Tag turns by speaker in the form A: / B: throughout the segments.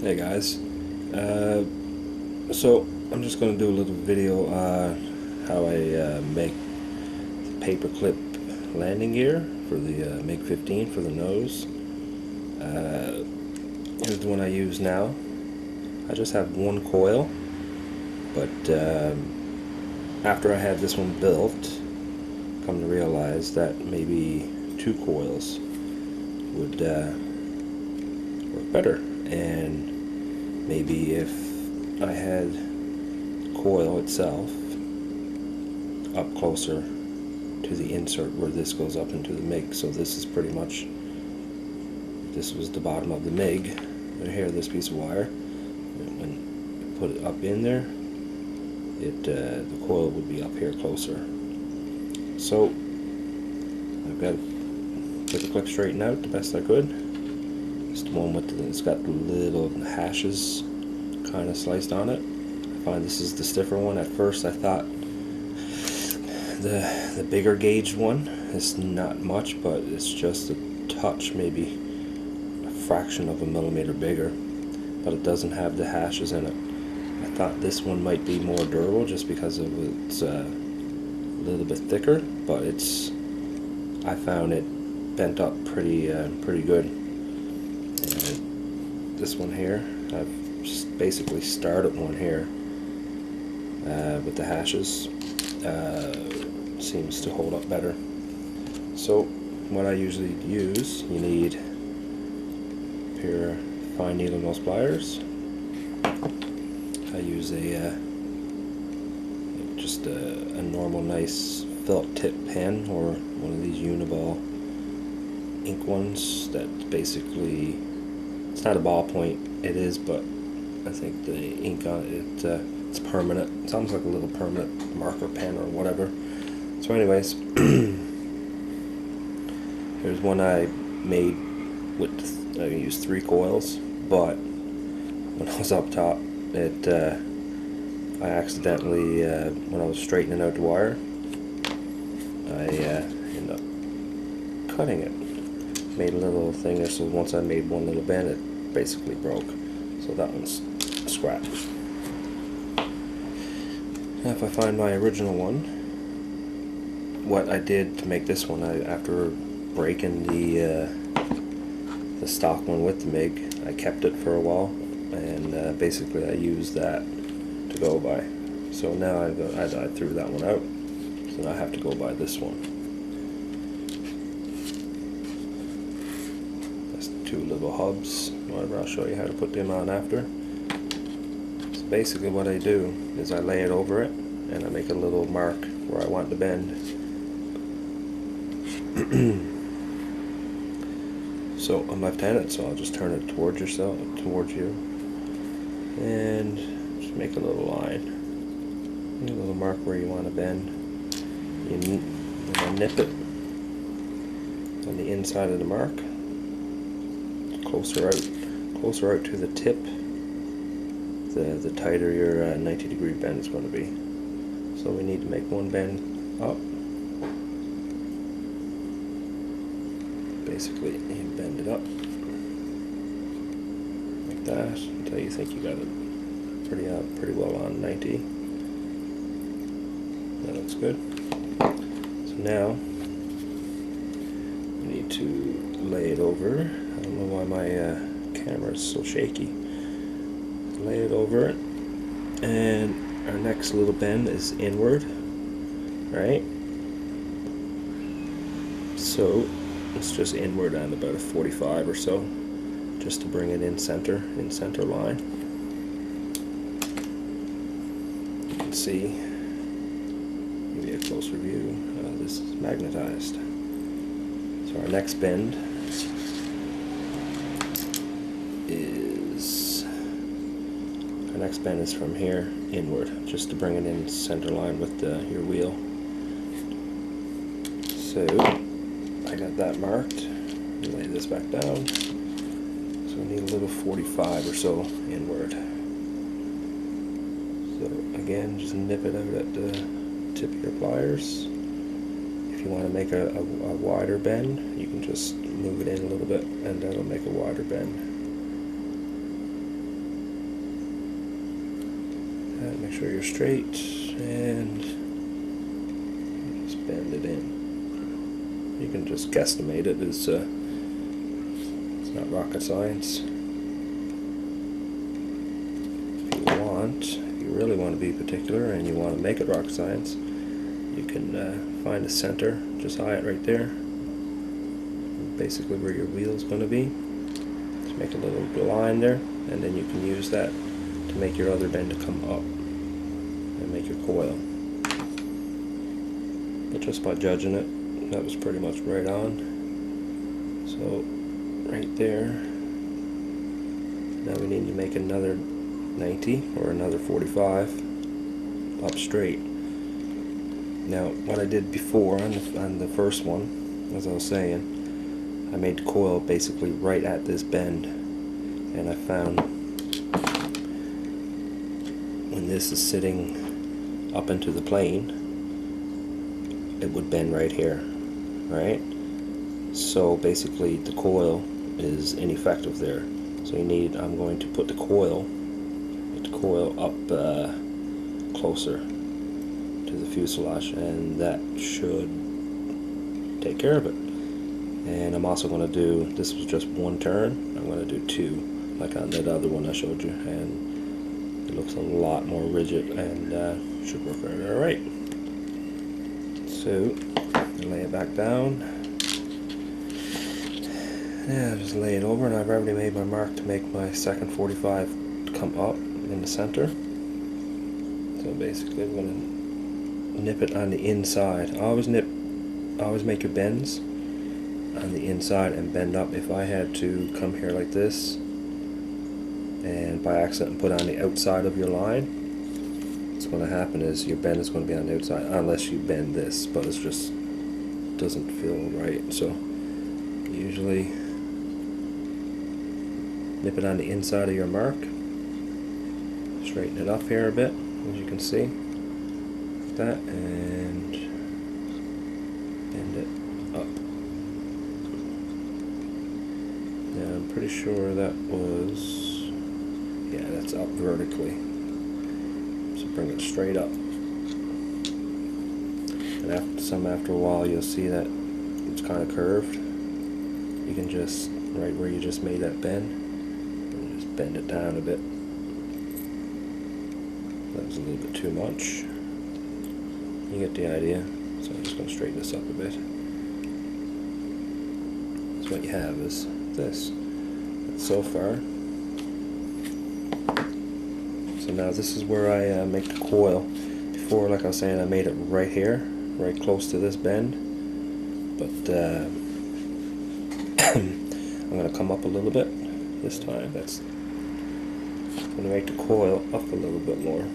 A: Hey guys, so I'm just going to do a little video how I make paperclip landing gear for the MiG-15 for the nose. Here's the one I use now. I just have one coil, but after I had this one built, come to realize that maybe two coils would work better, and maybe if I had the coil itself up closer to the insert where this goes up into the MiG. So this is pretty much, this was the bottom of the MiG. Right here, this piece of wire. When you put it up in there, the coil would be up here closer. So I've got paperclip straightened out the best I could. It's the one with it's got the little hashes kind of sliced on it. I find this is the stiffer one. At first I thought the bigger gauge one is not much, but it's just a touch, maybe a fraction of a millimeter bigger, but it doesn't have the hashes in it. I thought this one might be more durable just because it's a little bit thicker, but I found it bent up pretty good. And this one here, I've basically started one here with the hashes. Seems to hold up better. So what I usually use, you need a pair of fine needle nose pliers. I use just a normal nice felt tip pen, or one of these Uniball ink ones that basically, it's not a ballpoint, it is, but I think the ink on it, it's permanent. It's almost like a little permanent marker pen or whatever. So anyways, here's one I made with, I used 3 coils, but when I was up top, I accidentally, when I was straightening out the wire, I ended up cutting it. Made a little thing there, so once I made one little bend, it basically broke. So that one's scrapped. Now if I find my original one, what I did to make this one, after breaking the stock one with the MiG, I kept it for a while, and basically I used that to go by. So now I threw that one out, so now I have to go by this one. That's 2 little hubs, whatever. I'll show you how to put them on after. So basically what I do is I lay it over it, and I make a little mark where I want to bend. So I'm left-handed, so I'll just turn it towards you, and just make a little line, a little mark where you want to bend. You nip it on the inside of the mark, closer out to the tip. The tighter your 90-degree bend is going to be. So we need to make one bend up. Basically, you bend it up like that until you think you got it pretty well on 90. That looks good. So now we need to lay it over. I don't know why my camera is so shaky. Lay it over it, and our next little bend is inward, right? So it's just inward on about a 45 or so, just to bring it in center line. You can see, maybe a closer view, this is magnetized. So our next bend is from here inward, just to bring it in center line with your wheel. So I got that marked. Lay this back down. So we need a little 45 or so inward. So again, just nip it out at the tip of your pliers. If you want to make a wider bend, you can just move it in a little bit, and that'll make a wider bend. that, make sure you're straight, and just bend it in. You can just guesstimate it. It's not rocket science. If you really want to be particular and you want to make it rocket science, you can find a center, just eye it right there, basically where your wheel is going to be. Just make a little line there, and then you can use that to make your other bend to come up and make your coil. But just by judging it, that was pretty much right on. So right there, now we need to make another 90 or another 45 up straight. Now what I did before on the first one, as I was saying, I made the coil basically right at this bend, and I found when this is sitting up into the plane, it would bend right here, right? So basically the coil is ineffective there. So I'm going to put the coil up closer to the fuselage, and that should take care of it. And I'm also going to do, this was just one turn, I'm going to do two, like on that other one I showed you, and it looks a lot more rigid and should work alright. So, lay it back down. Yeah, just lay it over, and I've already made my mark to make my second 45 come up in the center. So basically I'm going to nip it on the inside. Always make your bends on the inside and bend up. If I had to come here like this and by accident put on the outside of your line, what's going to happen is your bend is going to be on the outside, unless you bend this, but it just doesn't feel right. So usually nip it on the inside of your mark, straighten it up here a bit, as you can see, like that, and bend it up. Now I'm pretty sure that was, yeah, that's up vertically. So bring it straight up. And after a while you'll see that it's kind of curved. You can just, right where you just made that bend, just bend it down a bit. That was a little bit too much. You get the idea. So I'm just going to straighten this up a bit. So what you have is this. So far. So now this is where I make the coil. Before, like I was saying, I made it right here, right close to this bend. But I'm going to come up a little bit this time. I'm going to make the coil up a little bit more.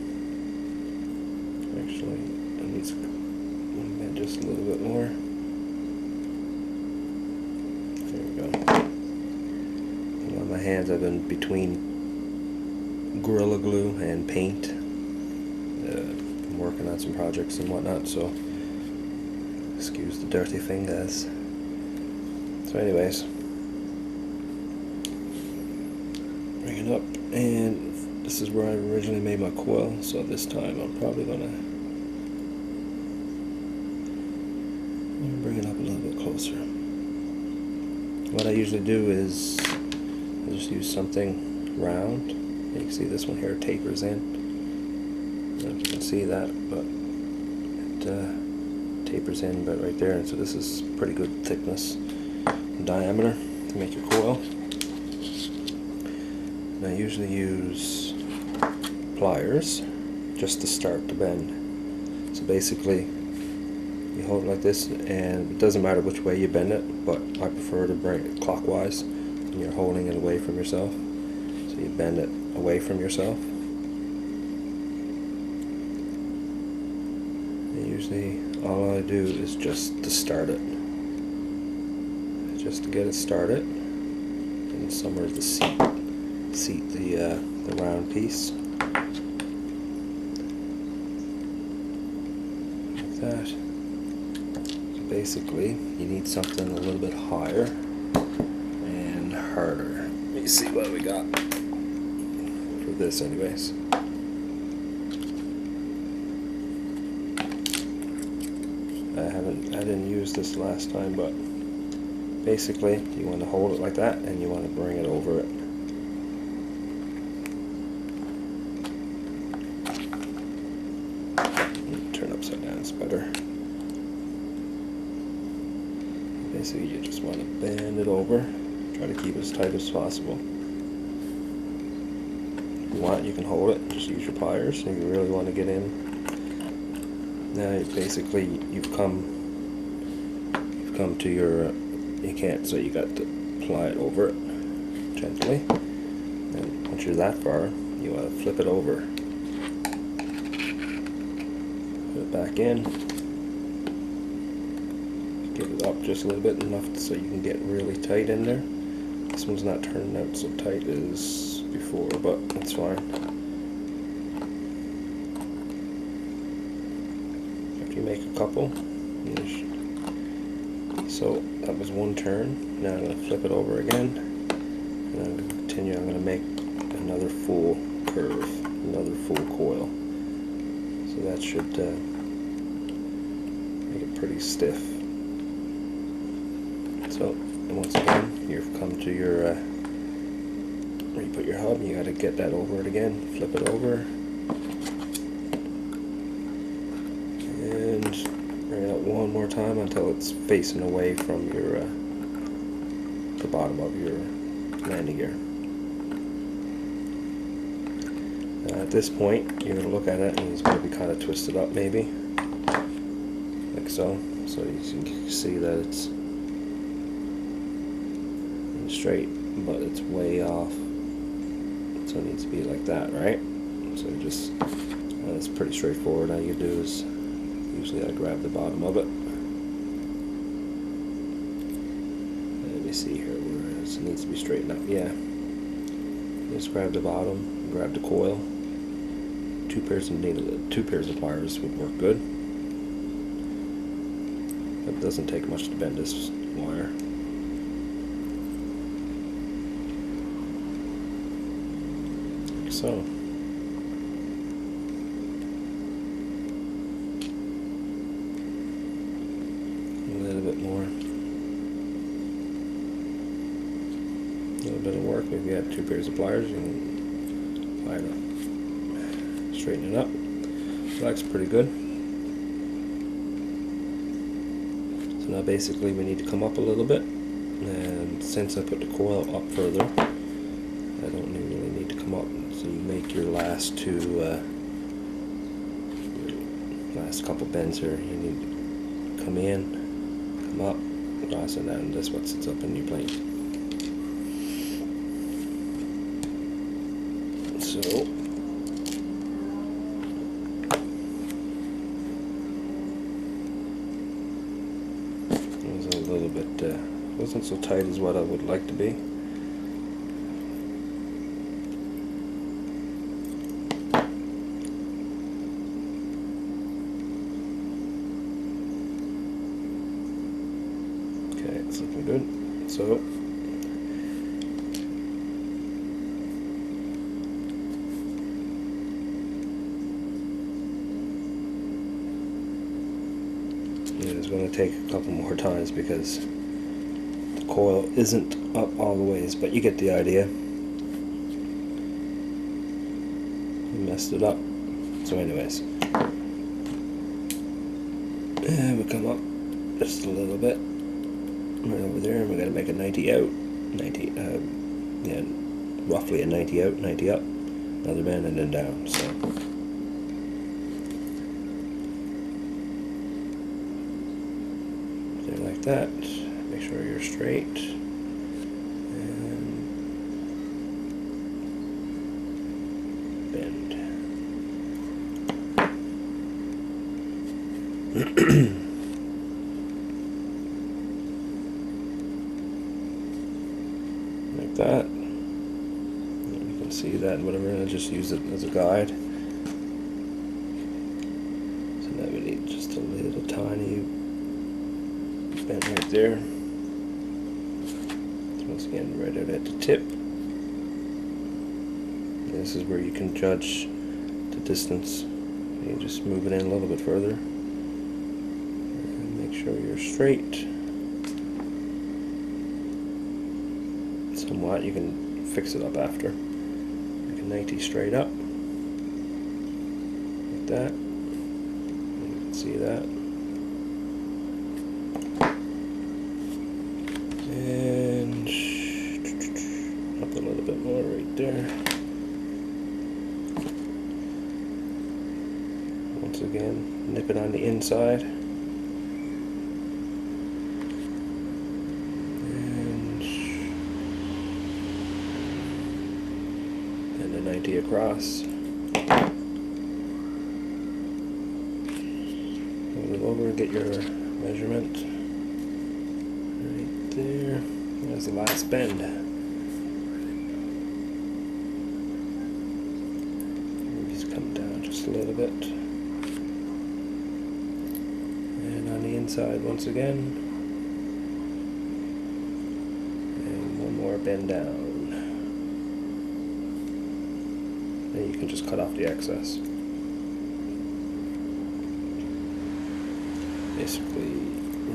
A: Actually, it needs to bend just a little bit more. There we go. On my hands, I've been between Gorilla Glue and paint. I'm working on some projects and whatnot, so excuse the dirty fingers. So anyways, bring it up, and this is where I originally made my coil, so this time I'm probably going to bring it up a little bit closer. What I usually do is I just use something round. You can see this one here tapers in. I don't know if you can see that, but it tapers in but right there, and so this is pretty good thickness and diameter to make your coil. And I usually use pliers just to start the bend. So basically you hold it like this, and it doesn't matter which way you bend it, but I prefer to bring it clockwise when you're holding it away from yourself. So you bend it away from yourself. And usually all I do is just to start it. Just to get it started. And somewhere to seat the round piece. Like that. So basically, you need something a little bit higher and harder. Let me see what we got for this anyways. I didn't use this last time, but basically you want to hold it like that and you want to bring it over it. Turn upside down, it's better. Basically you just want to bend it over, try to keep it as tight as possible. If you want, you can hold it, just use your pliers if you really want to get in. Now basically you've come to your, you can't, so you got to ply it over it gently, and once you're that far you want to flip it over, put it back in, get it up just a little bit, enough so you can get really tight in there. This one's not turning out so tight as before, but that's fine. After you make a couple, so that was one turn. Now I'm going to flip it over again, and I'm going to continue. I'm going to make another full curve, another full coil. So that should make it pretty stiff. So, and once again, you've come to your, where you put your hub, you got to get that over it again, flip it over, and bring it out one more time until it's facing away from your, the bottom of your landing gear. At this point, you're going to look at it and it's going to be kind of twisted up maybe, like so. So you can see that it's straight, but it's way off, so it needs to be like that, right? So just, it's pretty straightforward. All you do is, usually I grab the bottom of it. Let me see here where it is. It needs to be straightened up, yeah. Just grab the bottom, grab the coil. Two pairs of pliers would work good. It doesn't take much to bend this wire. So, a little bit more, a little bit of work. If you have two pairs of pliers, you can apply it up, straighten it up. So that's pretty good. So now basically we need to come up a little bit, and since I put the coil up further, I don't really need to come up. So you make your last two, last couple bends here. You need to come in, come up, cross it down, and that's what sits up in your plane. So, it was a little bit, wasn't so tight as what I would like to be. It's looking good. So it's going to take a couple more times because the coil isn't up all the ways, but you get the idea. We messed it up. So anyways, and we come up just a little bit. Right over there, and we're going to make a 90 out, 90, yeah, roughly a 90 out, 90 up, another bend, and then down. So there, like that. Make sure you're straight, and bend. Like that. And you can see that, whatever, and I just use it as a guide. So now we need just a little tiny bend right there. So once again, right out at the tip. This is where you can judge the distance. You just move it in a little bit further. And make sure you're straight. Somewhat, you can fix it up after. Make a 90 straight up. Like that. You can see that. And up a little bit more right there. Once again, nip it on the inside. And a 90 across. Move it over, get your measurement. Right there. There's the last bend. Just come down just a little bit. And on the inside once again. And one more bend down. And you can just cut off the excess. Basically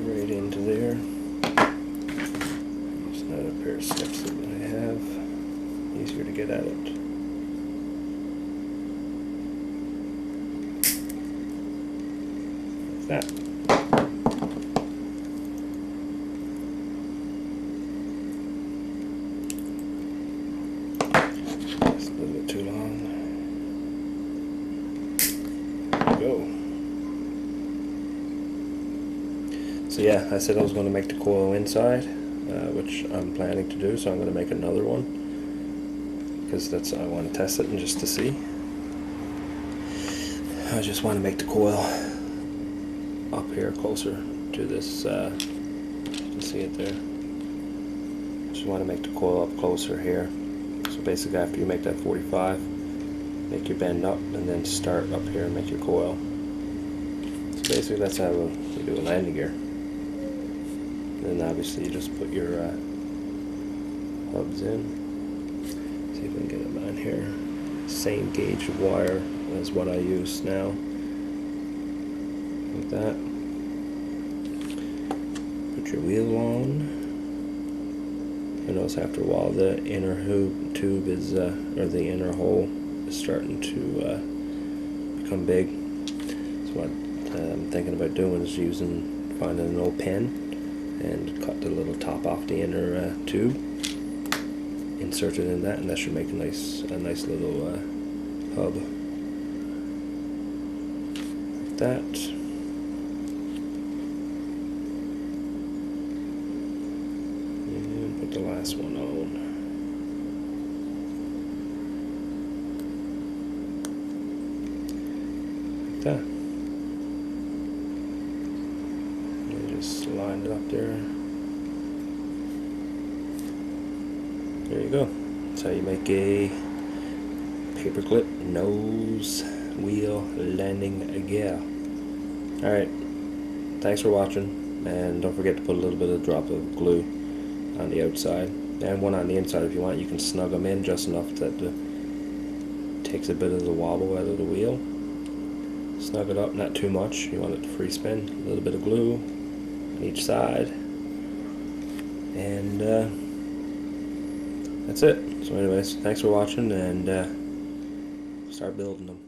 A: right into there. Just another pair of snips that I have. Easier to get at it. Like that. That's a little bit too long. Go. So yeah, I said I was going to make the coil inside, which I'm planning to do, so I'm going to make another one, because that's I want to test it and just to see. I just want to make the coil up here closer to this, you can see it there. Just want to make the coil up closer here. So basically after you make that 45, make your bend up and then start up here and make your coil. So basically that's how we do a landing gear. And then obviously you just put your hubs in. See if we can get them on here. Same gauge of wire as what I use now. Like that. Put your wheel on. You notice after a while the inner tube is, or the inner hole is starting to become big. So what I'm thinking about doing is finding an old pen and cut the little top off the inner tube, insert it in that, and that should make a nice little hub. Like that. And put the last one on. Like that. Just lined it up there. There you go. That's how you make a paperclip nose wheel landing gear. Alright, thanks for watching, and don't forget to put a little bit of drop of glue on the outside and one on the inside if you want. You can snug them in just enough that it takes a bit of the wobble out of the wheel. Snug it up, not too much. You want it to free spin. A little bit of glue on each side, and that's it. So anyways, thanks for watching, and start building them.